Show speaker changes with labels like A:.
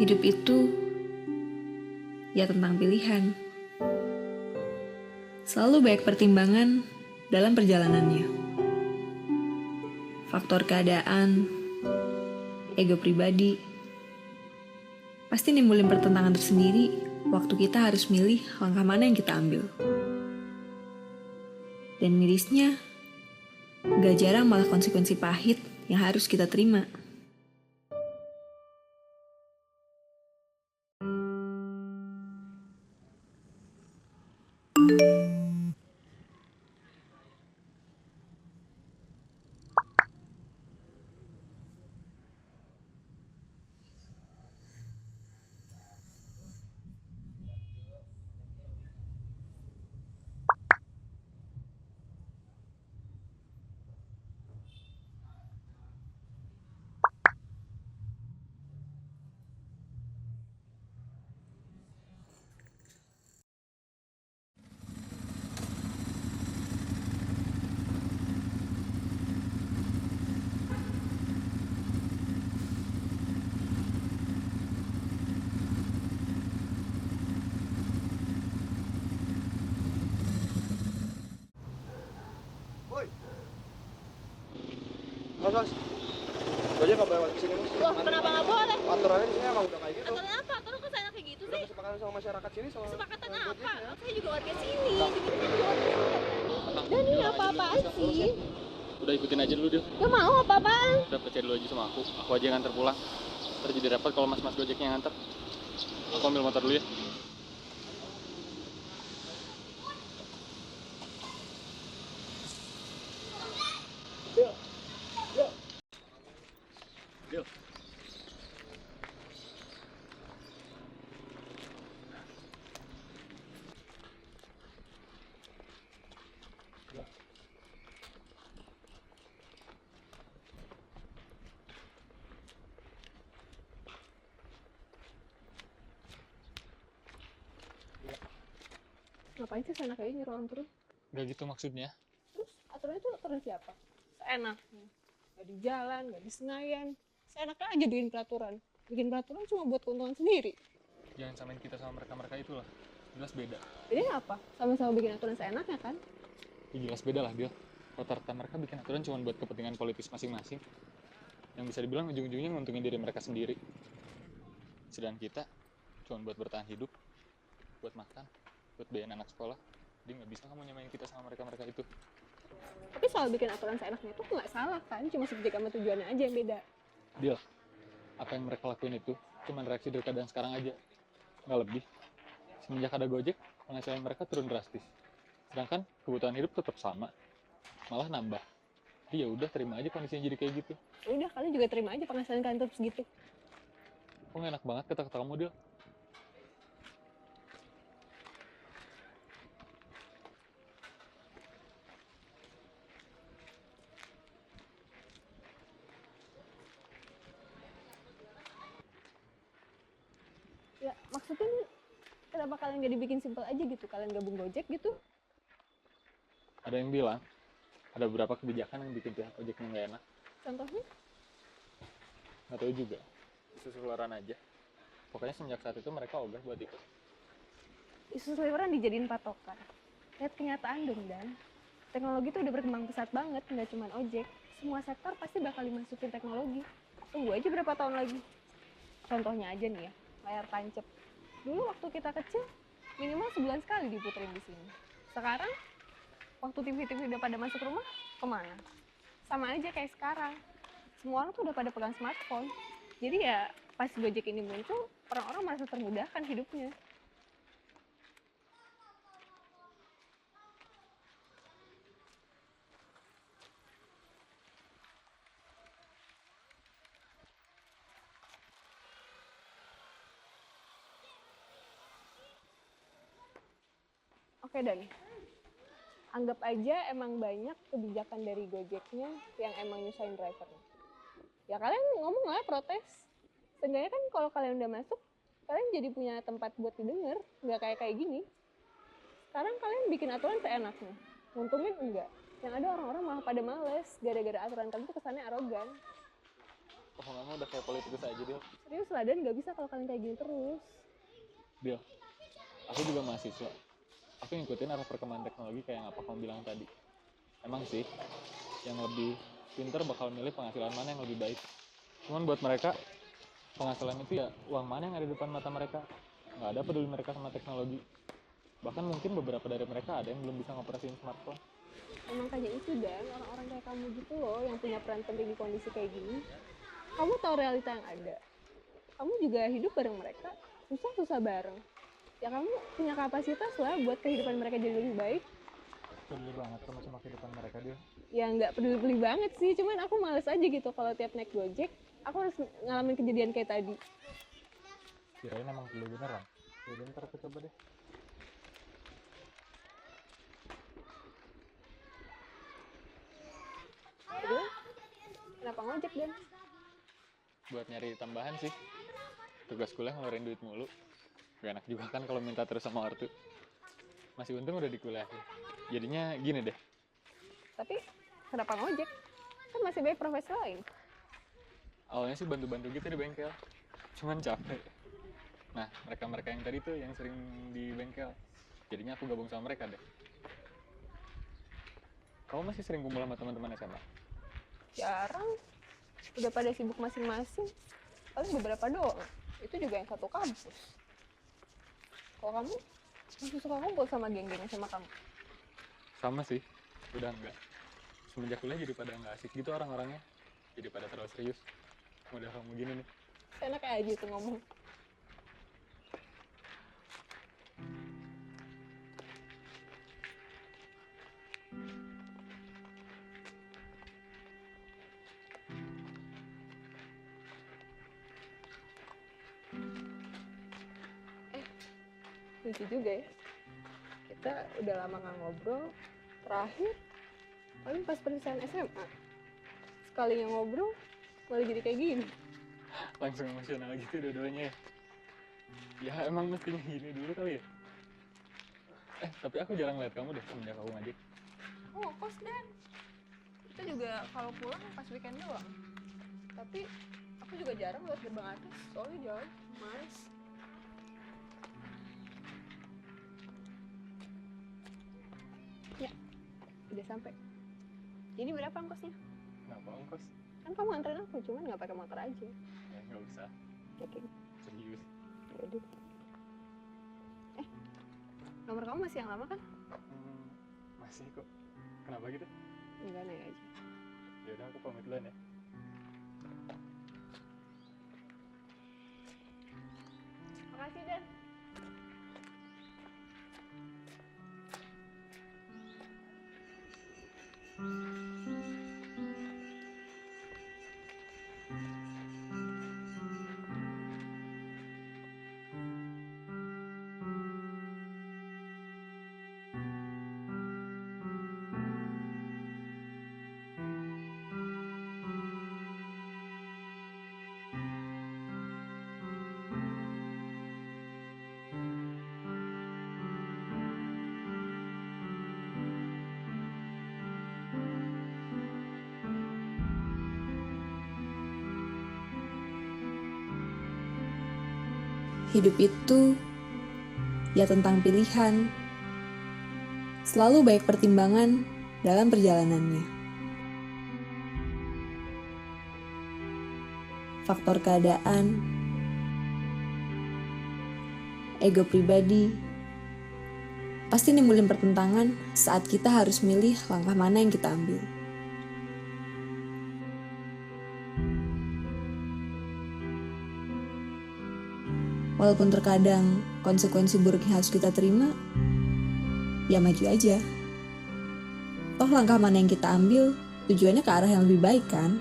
A: Hidup itu ya tentang pilihan. Selalu banyak pertimbangan dalam perjalanannya. Faktor keadaan, ego pribadi, pasti nimbulin pertentangan tersendiri waktu kita harus milih langkah mana yang kita ambil. Dan mirisnya, gak jarang malah konsekuensi pahit yang harus kita terima.
B: Mas, Gojek nggak boleh kesini mas.
C: Loh, kenapa nggak boleh?
B: Aturannya di sini emang udah kayak gitu.
C: Aturan apa? Aturan kok saya kayak gitu
B: Udah
C: sih?
B: kesepakatan sama masyarakat sini sama.
C: Kesepakatan
B: sama
C: apa?
B: Gojeknya.
C: Saya juga warga sini. Dan ini apa-apaan sih?
D: Udah ikutin aja dulu dia.
C: Gak mau apa-apaan.
D: Udah percaya dulu aja sama aku. Aku aja yang nganter pulang. Ntar jadi repot kalau mas-mas Gojeknya yang nganter. Aku ambil motor dulu ya. Deal.
C: Ngapain sih sana kayak nyuruh orang turun?
D: Gak gitu maksudnya.
C: Terus aturannya itu aturan siapa? Seenaknya. Gak di jalan, gak di Senayan. Seenaknya aja bikin peraturan. Bikin peraturan cuma buat keuntungan sendiri.
D: Jangan samain kita sama mereka-mereka itulah. Jelas beda.
C: Jadi apa? Sama-sama bikin aturan seenaknya kan?
D: Ya jelas beda lah dia. Rata-rata mereka bikin aturan cuma buat kepentingan politis masing-masing. Yang bisa dibilang ujung-ujungnya nguntungin diri mereka sendiri. Sedangkan kita cuma buat bertahan hidup, buat makan, buat biayain anak sekolah. Jadi nggak bisa kamu nyamain kita sama mereka-mereka itu.
C: Tapi soal bikin aturan seenaknya itu nggak salah kan? Cuma subjek sama tujuannya aja yang beda.
D: Deal. Apa yang mereka lakuin itu cuma reaksi dari keadaan sekarang aja. Nggak lebih. Semenjak ada Gojek, penghasilan mereka turun drastis. Sedangkan kebutuhan hidup tetap sama. Malah nambah. Jadi ya udah terima aja kondisinya jadi kayak gitu.
C: Udah, kalian juga terima aja penghasilan kalian tetap segitu.
D: Kok nggak enak banget kata-kata kamu, Deal?
C: Ya, maksudnya kenapa kalian gak dibikin simpel aja gitu? Kalian gabung Gojek gitu?
D: Ada yang bilang, ada beberapa kebijakan yang bikin pihak ojeknya nggak enak.
C: Contohnya?
D: Nggak tahu juga. Isu seliweran aja. Pokoknya semenjak saat itu mereka ogah buat ikut.
C: Isu seliweran dijadiin patokan. Lihat kenyataan dong, Dan. Teknologi tuh udah berkembang pesat banget, nggak cuma ojek. Semua sektor pasti bakal dimasukin teknologi. Tunggu aja berapa tahun lagi. Contohnya aja nih ya, layar tancap. Dulu waktu kita kecil, minimal sebulan sekali diputerin di sini. Sekarang, waktu TV-TV udah pada masuk rumah, kemana? Sama aja kayak sekarang. Semua orang tuh udah pada pegang smartphone. Jadi ya, pas Gojek ini muncul, orang-orang merasa termudahkan hidupnya. Oke, Dan. Anggap aja emang banyak kebijakan dari Gojeknya yang emang nyusahin drivernya. Ya kalian ngomong lah, protes. Seenggaknya kan kalau kalian udah masuk, kalian jadi punya tempat buat didengar, nggak kayak gini. Sekarang kalian bikin aturan seenaknya, nguntungin enggak. Yang ada orang-orang malah pada males, gara-gara aturan kalian tuh kesannya arogan.
D: Kalau nggak mau udah kayak politikus aja, Dil.
C: Serius lah, Dan, nggak bisa kalau kalian kayak gini terus.
D: Dil, aku juga mahasiswa. Aku ngikutin arah perkembangan teknologi kayak yang apa kamu bilang tadi. Emang sih, yang lebih pinter bakal milih penghasilan mana yang lebih baik. Cuman buat mereka, penghasilan itu ya uang mana yang ada di depan mata mereka. Nggak ada peduli mereka sama teknologi. Bahkan mungkin beberapa dari mereka ada yang belum bisa ngoperasiin smartphone.
C: Emang kayak itu, Dan, orang-orang kayak kamu gitu loh yang punya peran penting di kondisi kayak gini. Kamu tahu realita yang ada. Kamu juga hidup bareng mereka, susah-susah bareng. Ya kamu punya kapasitas lah buat kehidupan mereka jadi lebih baik.
D: Peduli banget sama kehidupan mereka, Dil.
C: Ya nggak peduli-peduli banget sih, cuman aku males aja gitu kalau tiap naik Gojek, aku harus ngalamin kejadian kayak tadi.
D: Kirain emang peduli beneran. Ya ntar aku coba deh.
C: Aduh, kenapa ngojek, Dan?
D: Buat nyari tambahan sih. Tugas kuliah ngeluarin duit mulu. Gak enak juga kan kalau minta terus sama ortu. Masih untung udah dikuliahin. Jadinya gini deh.
C: Tapi kenapa ngojek? Kan masih banyak profesi lain.
D: Awalnya sih bantu-bantu gitu di bengkel. Cuman capek. Nah, mereka-mereka yang tadi tuh yang sering di bengkel. Jadinya aku gabung sama mereka deh. Kamu masih sering kumpul sama teman-teman SMA?
C: Jarang. Udah pada sibuk masing-masing. Paling beberapa doang. Itu juga yang satu kampus. Kalau kamu masih suka kumpul sama geng-geng sama kamu?
D: Sama sih. Udah enggak. Semenjak kuliah jadi pada nggak asik gitu orang-orangnya. Jadi pada terlalu serius. Udah kamu gini nih.
C: Enak aja tuh ngomong. Lucu juga ya. Kita udah lama gak ngobrol. Terakhir paling pas perpisahan SMA. Sekalinya ngobrol malah jadi kayak gini.
D: Langsung emosional gitu dua-duanya ya. Ya emang mestinya gini dulu kali ya. Tapi aku jarang lihat kamu deh semenjak aku ngajak.
C: Oh, kos, Dan. Kita juga kalau pulang pas weekend doang. Tapi aku juga jarang lihat gerbang atas, soalnya jauh, males. Ya, udah sampai. Jadi berapa ongkosnya?
D: Kenapa ongkos?
C: Kan kamu anterin aku, cuman nggak pakai motor aja.
D: Ya nggak usah.
C: Yakin?
D: Serius.
C: Yaudah. Nomor kamu masih yang lama kan?
D: Masih kok. Kenapa gitu?
C: Enggak, nanya aja.
D: Yaudah aku pamit duluan ya.
C: Makasih, Dan.
A: Hidup itu ya tentang pilihan. Selalu banyak pertimbangan dalam perjalanannya. Faktor keadaan, ego pribadi, pasti nimbulin pertentangan saat kita harus milih langkah mana yang kita ambil. Walaupun terkadang konsekuensi buruk yang harus kita terima, ya maju aja. Toh langkah mana yang kita ambil, tujuannya ke arah yang lebih baik kan?